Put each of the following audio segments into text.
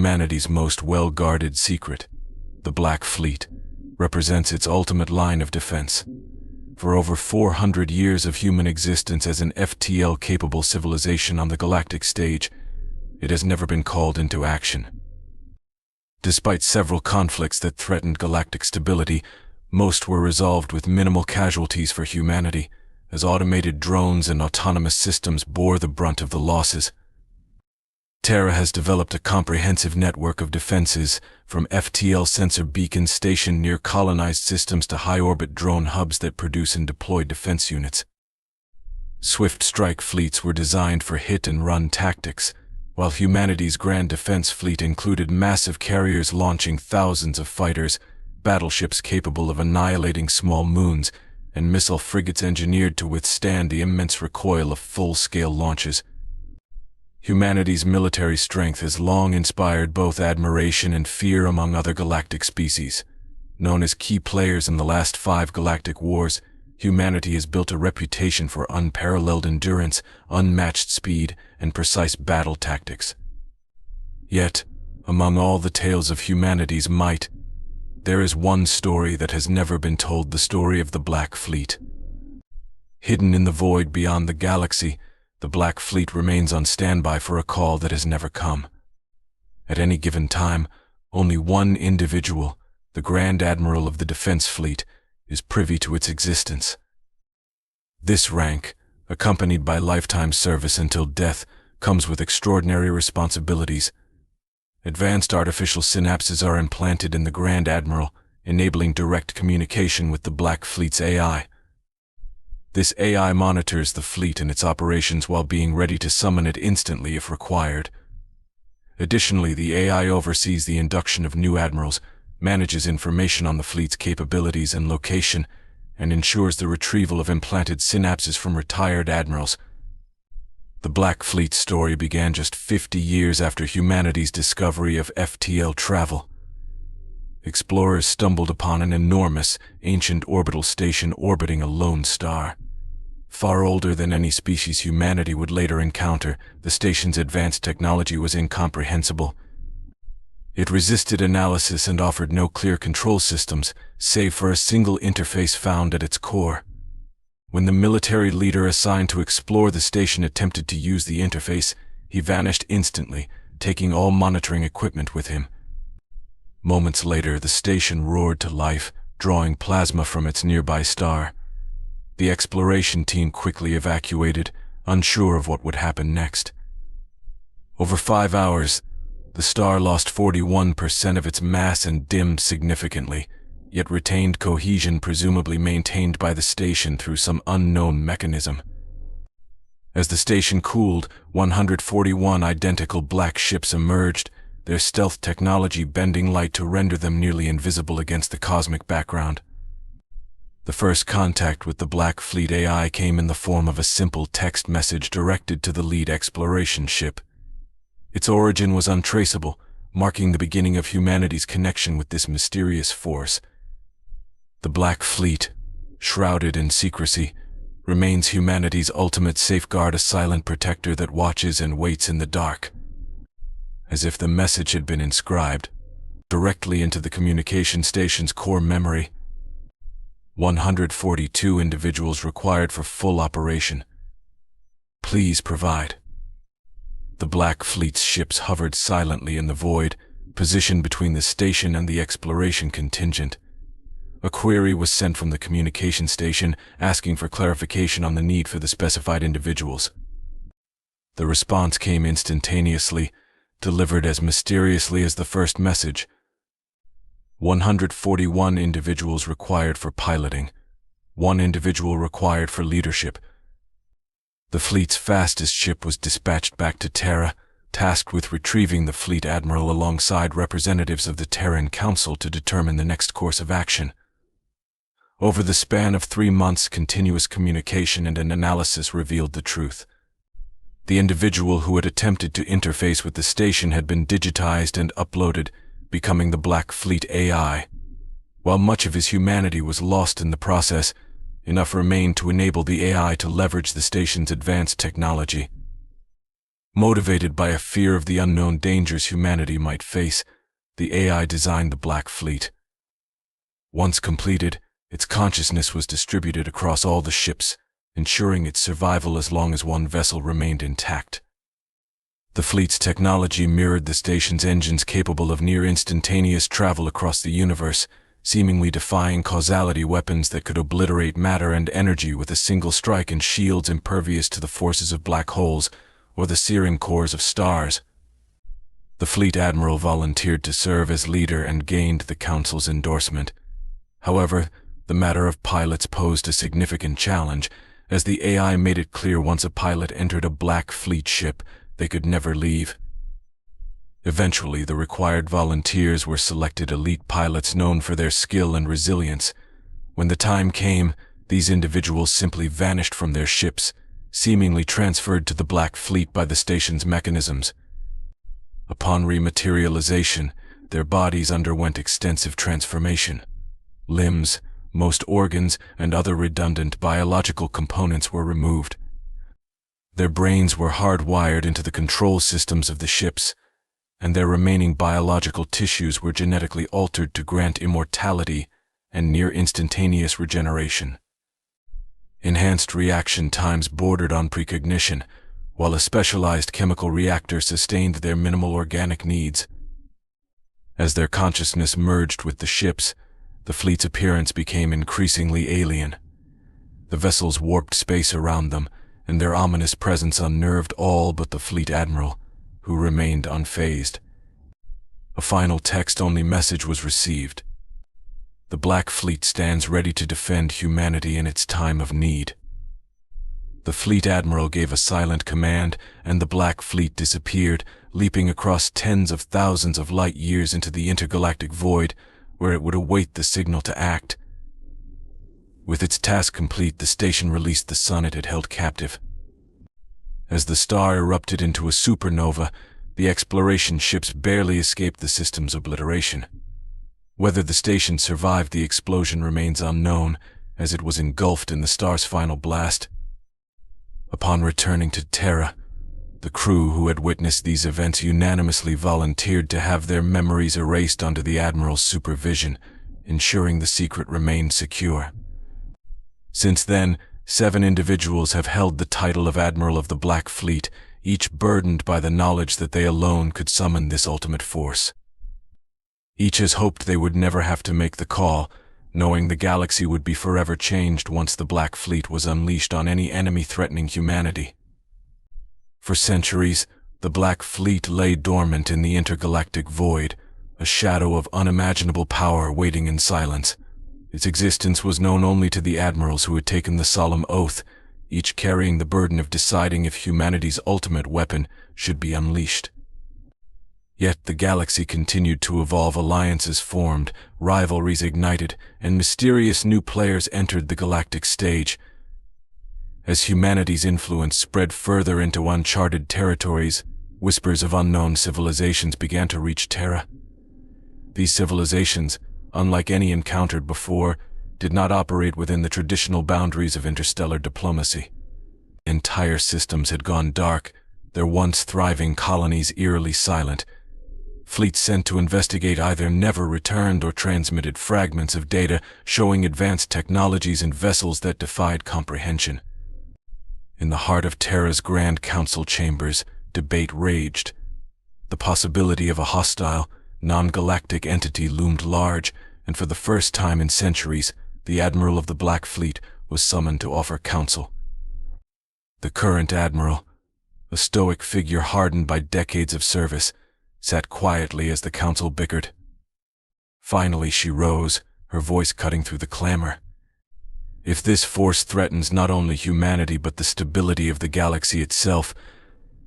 humanity's most well-guarded secret. The Black Fleet represents its ultimate line of defense. For over 400 years of human existence as an FTL-capable civilization on the galactic stage, it has never been called into action. Despite several conflicts that threatened galactic stability, most were resolved with minimal casualties for humanity, as automated drones and autonomous systems bore the brunt of the losses. Terra has developed a comprehensive network of defenses, from FTL sensor beacons stationed near colonized systems to high-orbit drone hubs that produce and deploy defense units. Swift strike fleets were designed for hit-and-run tactics, while humanity's grand defense fleet included massive carriers launching thousands of fighters, battleships capable of annihilating small moons, and missile frigates engineered to withstand the immense recoil of full-scale launches. Humanity's military strength has long inspired both admiration and fear among other galactic species. Known as key players in the last 5 galactic wars, humanity has built a reputation for unparalleled endurance, unmatched speed, and precise battle tactics. Yet, among all the tales of humanity's might, there is one story that has never been told: the story of the Black Fleet. Hidden in the void beyond the galaxy, the Black Fleet remains on standby for a call that has never come. At any given time, only one individual, the Grand Admiral of the Defense Fleet, is privy to its existence. This rank, accompanied by lifetime service until death, comes with extraordinary responsibilities. Advanced artificial synapses are implanted in the Grand Admiral, enabling direct communication with the Black Fleet's AI. This AI monitors the fleet and its operations while being ready to summon it instantly if required. Additionally, the AI oversees the induction of new admirals, manages information on the fleet's capabilities and location, and ensures the retrieval of implanted synapses from retired admirals. The Black Fleet story began just 50 years after humanity's discovery of FTL travel. Explorers stumbled upon an enormous, ancient orbital station orbiting a lone star. Far older than any species humanity would later encounter, the station's advanced technology was incomprehensible. It resisted analysis and offered no clear control systems, save for a single interface found at its core. When the military leader assigned to explore the station attempted to use the interface, he vanished instantly, taking all monitoring equipment with him. Moments later, the station roared to life, drawing plasma from its nearby star. The exploration team quickly evacuated, unsure of what would happen next. Over 5 hours, the star lost 41% of its mass and dimmed significantly, yet retained cohesion presumably maintained by the station through some unknown mechanism. As the station cooled, 141 identical black ships emerged, their stealth technology bending light to render them nearly invisible against the cosmic background. The first contact with the Black Fleet AI came in the form of a simple text message directed to the lead exploration ship. Its origin was untraceable, marking the beginning of humanity's connection with this mysterious force. The Black Fleet, shrouded in secrecy, remains humanity's ultimate safeguard, a silent protector that watches and waits in the dark. As if the message had been inscribed directly into the communication station's core memory. 142 individuals required for full operation. Please provide. The Black Fleet's ships hovered silently in the void, positioned between the station and the exploration contingent. A query was sent from the communication station asking for clarification on the need for the specified individuals. The response came instantaneously, delivered as mysteriously as the first message. 141 individuals required for piloting, 1 individual required for leadership. The fleet's fastest ship was dispatched back to Terra, tasked with retrieving the fleet admiral alongside representatives of the Terran Council to determine the next course of action. Over the span of 3 months, continuous communication and an analysis revealed the truth. The individual who had attempted to interface with the station had been digitized and uploaded, becoming the Black Fleet AI. While much of his humanity was lost in the process, enough remained to enable the AI to leverage the station's advanced technology. Motivated by a fear of the unknown dangers humanity might face, the AI designed the Black Fleet. Once completed, its consciousness was distributed across all the ships, ensuring its survival as long as one vessel remained intact. The fleet's technology mirrored the station's engines, capable of near-instantaneous travel across the universe, seemingly defying causality, weapons that could obliterate matter and energy with a single strike, and shields impervious to the forces of black holes or the searing cores of stars. The fleet admiral volunteered to serve as leader and gained the Council's endorsement. However, the matter of pilots posed a significant challenge, as the AI made it clear once a pilot entered a Black Fleet ship, they could never leave. Eventually, the required volunteers were selected, elite pilots known for their skill and resilience. When the time came, these individuals simply vanished from their ships, seemingly transferred to the Black Fleet by the station's mechanisms. Upon rematerialization, their bodies underwent extensive transformation. Limbs, most organs, and other redundant biological components were removed. Their brains were hardwired into the control systems of the ships, and their remaining biological tissues were genetically altered to grant immortality and near-instantaneous regeneration. Enhanced reaction times bordered on precognition, while a specialized chemical reactor sustained their minimal organic needs. As their consciousness merged with the ships, the fleet's appearance became increasingly alien. The vessels warped space around them, and their ominous presence unnerved all but the fleet admiral, who remained unfazed. A final text-only message was received. The Black Fleet stands ready to defend humanity in its time of need. The fleet admiral gave a silent command, and the Black Fleet disappeared, leaping across tens of thousands of light years into the intergalactic void, where it would await the signal to act. With its task complete, the station released the sun it had held captive. As the star erupted into a supernova, the exploration ships barely escaped the system's obliteration. Whether the station survived the explosion remains unknown, as it was engulfed in the star's final blast. Upon returning to Terra, the crew who had witnessed these events unanimously volunteered to have their memories erased under the Admiral's supervision, ensuring the secret remained secure. Since then, 7 individuals have held the title of Admiral of the Black Fleet, each burdened by the knowledge that they alone could summon this ultimate force. Each has hoped they would never have to make the call, knowing the galaxy would be forever changed once the Black Fleet was unleashed on any enemy threatening humanity. For centuries, the Black Fleet lay dormant in the intergalactic void, a shadow of unimaginable power waiting in silence. Its existence was known only to the admirals who had taken the solemn oath, each carrying the burden of deciding if humanity's ultimate weapon should be unleashed. Yet the galaxy continued to evolve, alliances formed, rivalries ignited, and mysterious new players entered the galactic stage. As humanity's influence spread further into uncharted territories, whispers of unknown civilizations began to reach Terra. These civilizations, unlike any encountered before, did not operate within the traditional boundaries of interstellar diplomacy. Entire systems had gone dark, their once thriving colonies eerily silent. Fleets sent to investigate either never returned or transmitted fragments of data showing advanced technologies and vessels that defied comprehension. In the heart of Terra's Grand Council chambers, debate raged. The possibility of a hostile, non-galactic entity loomed large, and for the first time in centuries, the Admiral of the Black Fleet was summoned to offer counsel. The current Admiral, a stoic figure hardened by decades of service, sat quietly as the council bickered. Finally she rose, her voice cutting through the clamor. If this force threatens not only humanity but the stability of the galaxy itself,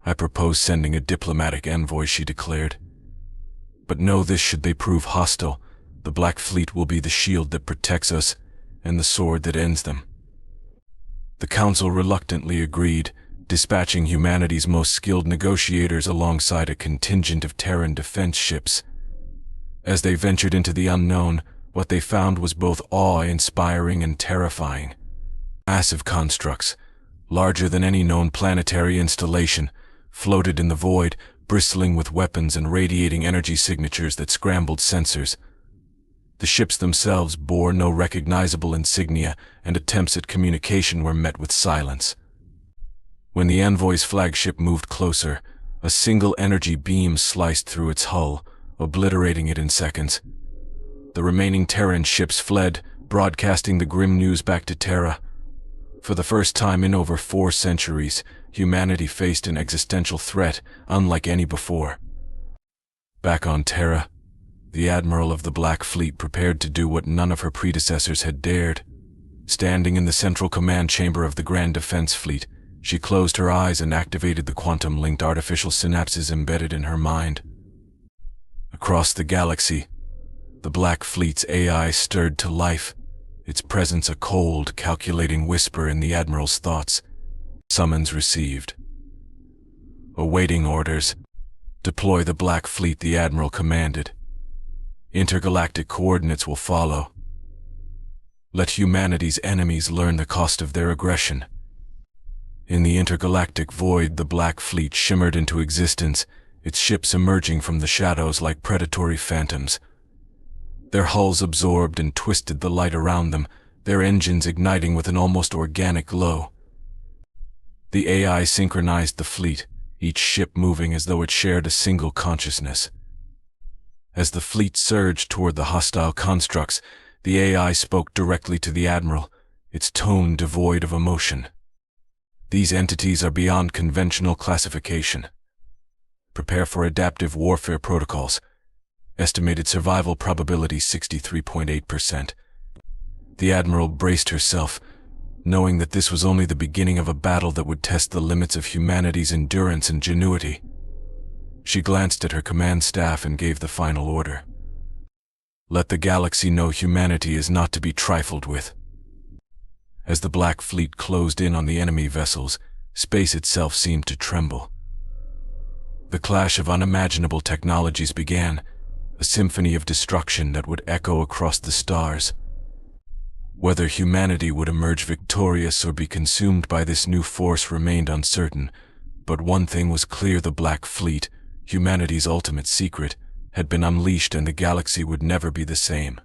I propose sending a diplomatic envoy, she declared. But know this: should they prove hostile, the Black Fleet will be the shield that protects us and the sword that ends them. The council reluctantly agreed, dispatching humanity's most skilled negotiators alongside a contingent of Terran defense ships. As they ventured into the unknown, what they found was both awe-inspiring and terrifying. Massive constructs, larger than any known planetary installation, floated in the void, bristling with weapons and radiating energy signatures that scrambled sensors. The ships themselves bore no recognizable insignia, and attempts at communication were met with silence. When the Envoy's flagship moved closer, a single energy beam sliced through its hull, obliterating it in seconds. The remaining Terran ships fled, broadcasting the grim news back to Terra. For the first time in over 4 centuries, humanity faced an existential threat unlike any before. Back on Terra, the Admiral of the Black Fleet prepared to do what none of her predecessors had dared. Standing in the central command chamber of the Grand Defense Fleet, she closed her eyes and activated the quantum-linked artificial synapses embedded in her mind. Across the galaxy, the Black Fleet's AI stirred to life, its presence a cold, calculating whisper in the Admiral's thoughts. Summons received. Awaiting orders. Deploy the Black Fleet, the Admiral commanded. Intergalactic coordinates will follow. Let humanity's enemies learn the cost of their aggression. In the intergalactic void, the Black Fleet shimmered into existence, its ships emerging from the shadows like predatory phantoms. Their hulls absorbed and twisted the light around them, their engines igniting with an almost organic glow. The AI synchronized the fleet, each ship moving as though it shared a single consciousness. As the fleet surged toward the hostile constructs, the AI spoke directly to the Admiral, its tone devoid of emotion. These entities are beyond conventional classification. Prepare for adaptive warfare protocols. Estimated survival probability 63.8%. The Admiral braced herself, knowing that this was only the beginning of a battle that would test the limits of humanity's endurance and ingenuity. She glanced at her command staff and gave the final order. Let the galaxy know humanity is not to be trifled with. As the Black Fleet closed in on the enemy vessels, space itself seemed to tremble. The clash of unimaginable technologies began, a symphony of destruction that would echo across the stars. Whether humanity would emerge victorious or be consumed by this new force remained uncertain, but one thing was clear: the Black Fleet, humanity's ultimate secret, had been unleashed, and the galaxy would never be the same.